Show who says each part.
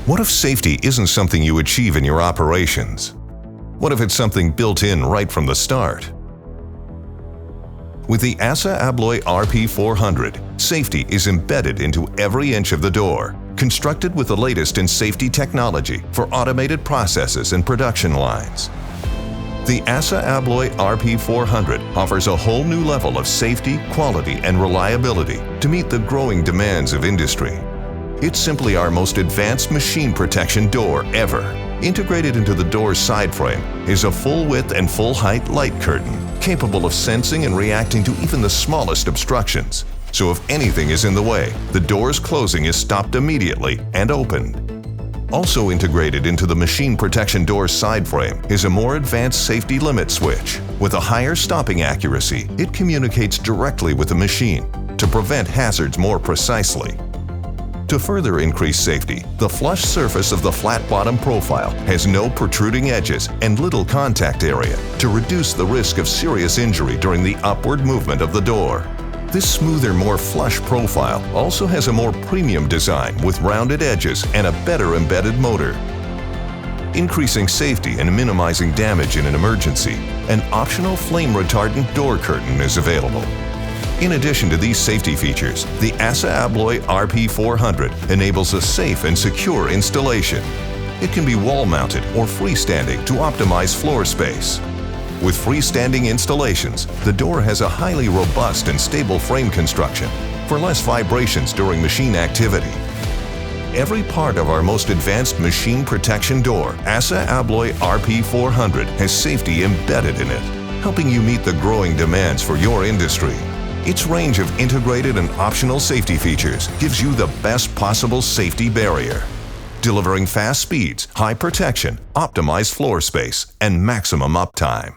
Speaker 1: What if safety isn't something you achieve in your operations? What if it's something built in right from the start? With the ASSA ABLOY RP400, safety is embedded into every inch of the door, constructed with the latest in safety technology for automated processes and production lines. The ASSA ABLOY RP400 offers a whole new level of safety, quality, and reliability to meet the growing demands of industry. It's simply our most advanced machine protection door ever. Integrated into the door's side frame is a full-width and full-height light curtain, capable of sensing and reacting to even the smallest obstructions. So if anything is in the way, the door's closing is stopped immediately and opened. Also integrated into the machine protection door's side frame is a more advanced safety limit switch. With a higher stopping accuracy, it communicates directly with the machine to prevent hazards more precisely. To further increase safety, the flush surface of the flat bottom profile has no protruding edges and little contact area to reduce the risk of serious injury during the upward movement of the door. This smoother, more flush profile also has a more premium design with rounded edges and a better embedded motor. Increasing safety and minimizing damage in an emergency, an optional flame retardant door curtain is available. In addition to these safety features, the ASSA ABLOY RP400 enables a safe and secure installation. It can be wall-mounted or freestanding to optimize floor space. With freestanding installations, the door has a highly robust and stable frame construction for less vibrations during machine activity. Every part of our most advanced machine protection door, ASSA ABLOY RP400, has safety embedded in it, helping you meet the growing demands for your industry. Its range of integrated and optional safety features gives you the best possible safety barrier, delivering fast speeds, high protection, optimized floor space, and maximum uptime.